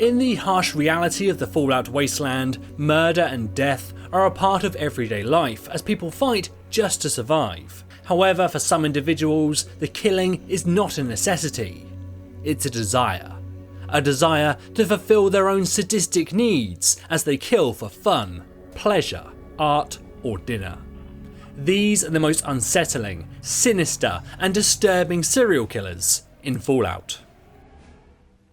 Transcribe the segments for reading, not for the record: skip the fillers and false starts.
In the harsh reality of the Fallout wasteland, murder and death are a part of everyday life as people fight just to survive. However, for some individuals, the killing is not a necessity. It's a desire. A desire to fulfill their own sadistic needs as they kill for fun, pleasure, art, or dinner. These are the most unsettling, sinister, and disturbing serial killers in Fallout.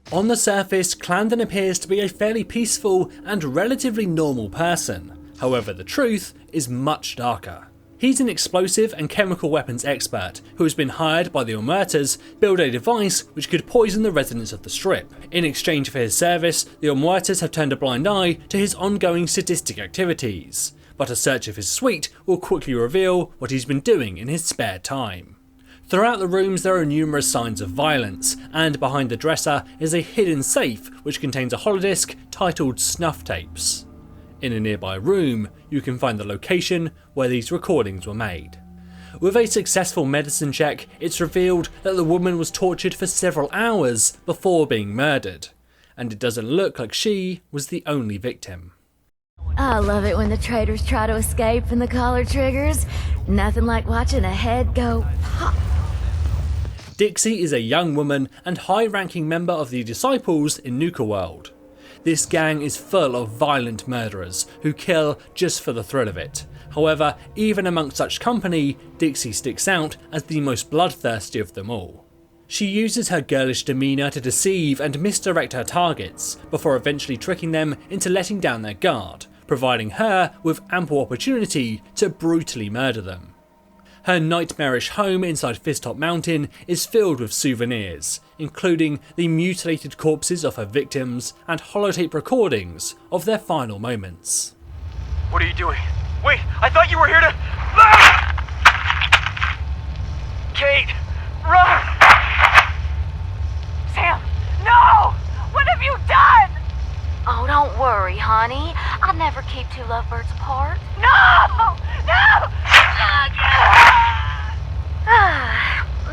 On the surface, Clanden appears to be a fairly peaceful and relatively normal person. However, the truth is much darker. He's an explosive and chemical weapons expert who has been hired by the Omertas to build a device which could poison the residents of the Strip. In exchange for his service, the Omertas have turned a blind eye to his ongoing sadistic activities, but a search of his suite will quickly reveal what he's been doing in his spare time. Throughout the rooms there are numerous signs of violence, and behind the dresser is a hidden safe which contains a holodisc titled Snuff Tapes. In a nearby room, you can find the location where these recordings were made. With a successful medicine check, it's revealed that the woman was tortured for several hours before being murdered, and it doesn't look like she was the only victim. I love it when the traitors try to escape and the collar triggers. Nothing like watching a head go pop. Dixie is a young woman and high-ranking member of the Disciples in Nuka World. This gang is full of violent murderers who kill just for the thrill of it. However, even amongst such company, Dixie sticks out as the most bloodthirsty of them all. She uses her girlish demeanour to deceive and misdirect her targets, before eventually tricking them into letting down their guard, providing her with ample opportunity to brutally murder them. Her nightmarish home inside Fisttop Mountain is filled with souvenirs, including the mutilated corpses of her victims and holotape recordings of their final moments. What are you doing? Wait, I thought you were here to... Ah! Kate, run! Sam, no! What have you done? Oh, don't worry, honey. I'll never keep two lovebirds apart. No! No!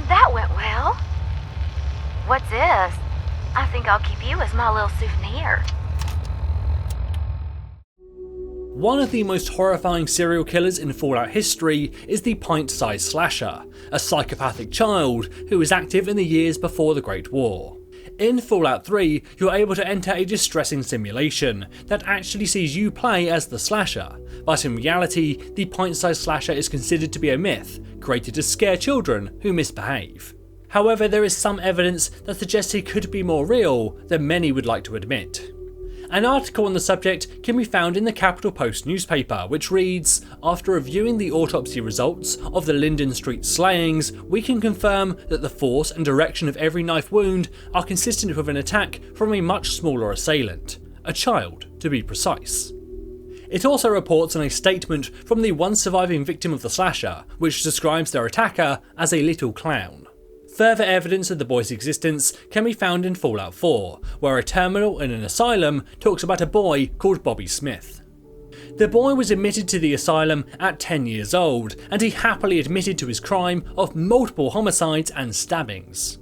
That went well. What's this? I think I'll keep you as my little souvenir. One of the most horrifying serial killers in Fallout history is the Pint-Sized Slasher, a psychopathic child who was active in the years before the Great War. In Fallout 3, you're able to enter a distressing simulation that actually sees you play as the slasher, but in reality, the Pint-Sized Slasher is considered to be a myth, created to scare children who misbehave. However, there is some evidence that suggests he could be more real than many would like to admit. An article on the subject can be found in the Capital Post newspaper, which reads, "After reviewing the autopsy results of the Linden Street slayings, we can confirm that the force and direction of every knife wound are consistent with an attack from a much smaller assailant, a child to be precise." It also reports on a statement from the one surviving victim of the slasher, which describes their attacker as a little clown. Further evidence of the boy's existence can be found in Fallout 4, where a terminal in an asylum talks about a boy called Bobby Smith. The boy was admitted to the asylum at 10 years old, and he happily admitted to his crime of multiple homicides and stabbings.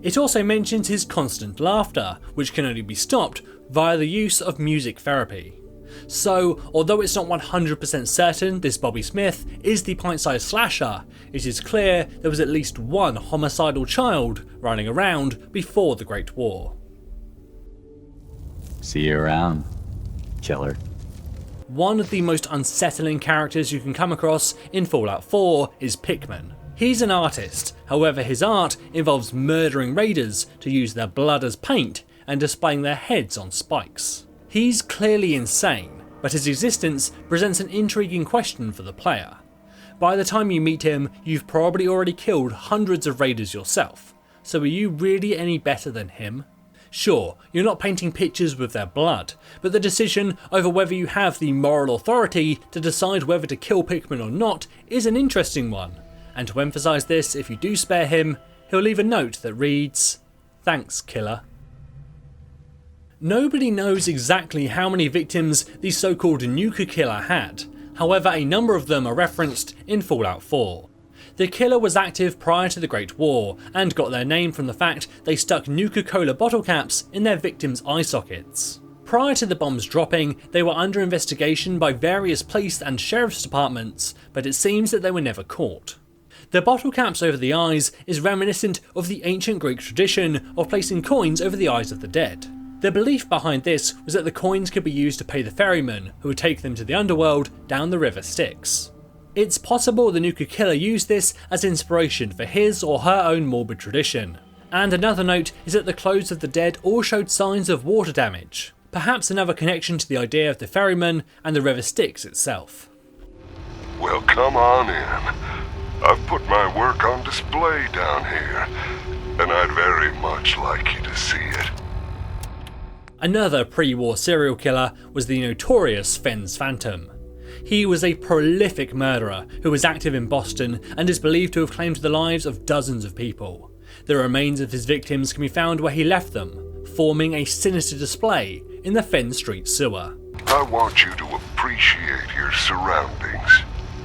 It also mentions his constant laughter, which can only be stopped via the use of music therapy. So, although it's not 100% certain this Bobby Smith is the Pint-Sized Slasher, it is clear there was at least one homicidal child running around before the Great War. See you around, killer. One of the most unsettling characters you can come across in Fallout 4 is Pickman. He's an artist, however his art involves murdering raiders to use their blood as paint and displaying their heads on spikes. He's clearly insane, but his existence presents an intriguing question for the player. By the time you meet him, you've probably already killed hundreds of raiders yourself, so are you really any better than him? Sure, you're not painting pictures with their blood, but the decision over whether you have the moral authority to decide whether to kill Pickman or not is an interesting one, and to emphasise this, if you do spare him, he'll leave a note that reads, "Thanks, killer." Nobody knows exactly how many victims the so-called Nuka Killer had, however a number of them are referenced in Fallout 4. The killer was active prior to the Great War, and got their name from the fact they stuck Nuka Cola bottle caps in their victims' eye sockets. Prior to the bombs dropping, they were under investigation by various police and sheriff's departments, but it seems that they were never caught. The bottle caps over the eyes is reminiscent of the ancient Greek tradition of placing coins over the eyes of the dead. The belief behind this was that the coins could be used to pay the ferryman who would take them to the underworld down the River Styx. It's possible the Nuka Killer used this as inspiration for his or her own morbid tradition. And another note is that the clothes of the dead all showed signs of water damage, perhaps another connection to the idea of the ferryman and the River Styx itself. Well, come on in. I've put my work on display down here, and I'd very much like you to see it. Another pre-war serial killer was the notorious Fenn's Phantom. He was a prolific murderer who was active in Boston and is believed to have claimed the lives of dozens of people. The remains of his victims can be found where he left them, forming a sinister display in the Fenn Street sewer. I want you to appreciate your surroundings,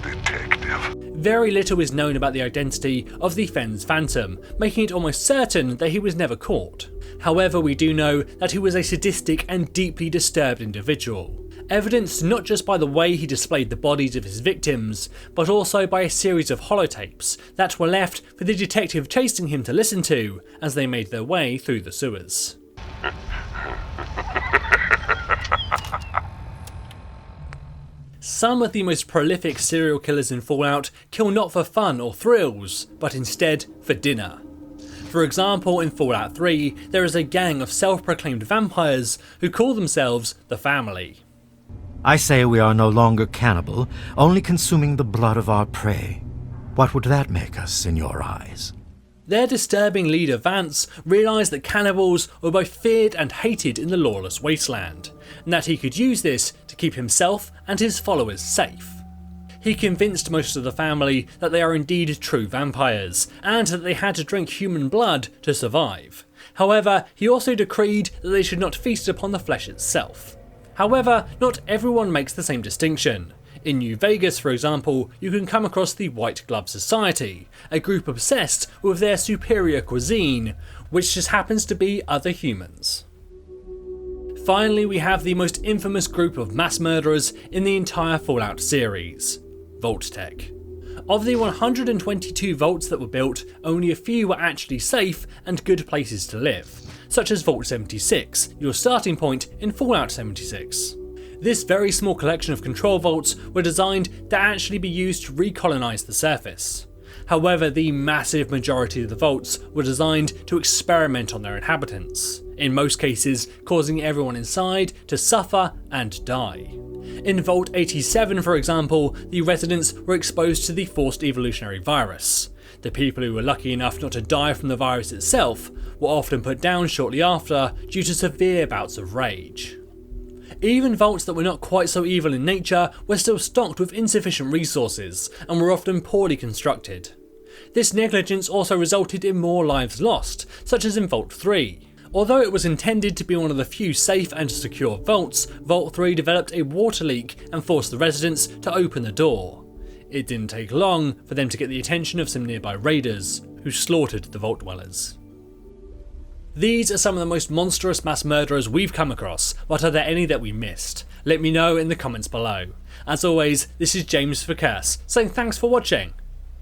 detective. Very little is known about the identity of the Fenn's Phantom, making it almost certain that he was never caught. However, we do know that he was a sadistic and deeply disturbed individual, evidenced not just by the way he displayed the bodies of his victims, but also by a series of holotapes that were left for the detective chasing him to listen to as they made their way through the sewers. Some of the most prolific serial killers in Fallout kill not for fun or thrills, but instead for dinner. For example, in Fallout 3, there is a gang of self-proclaimed vampires who call themselves the Family. I say we are no longer cannibal, only consuming the blood of our prey. What would that make us in your eyes? Their disturbing leader Vance realised that cannibals were both feared and hated in the lawless wasteland, and that he could use this to keep himself and his followers safe. He convinced most of the Family that they are indeed true vampires, and that they had to drink human blood to survive. However, he also decreed that they should not feast upon the flesh itself. However, not everyone makes the same distinction. In New Vegas, for example, you can come across the White Glove Society, a group obsessed with their superior cuisine, which just happens to be other humans. Finally, we have the most infamous group of mass murderers in the entire Fallout series, Vault-Tec. Of the 122 vaults that were built, only a few were actually safe and good places to live, such as Vault 76, your starting point in Fallout 76. This very small collection of control vaults were designed to actually be used to recolonize the surface. However, the massive majority of the vaults were designed to experiment on their inhabitants, in most cases causing everyone inside to suffer and die. In Vault 87, for example, the residents were exposed to the forced evolutionary virus. The people who were lucky enough not to die from the virus itself were often put down shortly after due to severe bouts of rage. Even vaults that were not quite so evil in nature were still stocked with insufficient resources and were often poorly constructed. This negligence also resulted in more lives lost, such as in Vault 3. Although it was intended to be one of the few safe and secure vaults, Vault 3 developed a water leak and forced the residents to open the door. It didn't take long for them to get the attention of some nearby raiders, who slaughtered the vault dwellers. These are some of the most monstrous mass murderers we've come across, but are there any that we missed? Let me know in the comments below. As always, this is James for Curse, saying thanks for watching,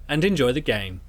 and enjoy the game.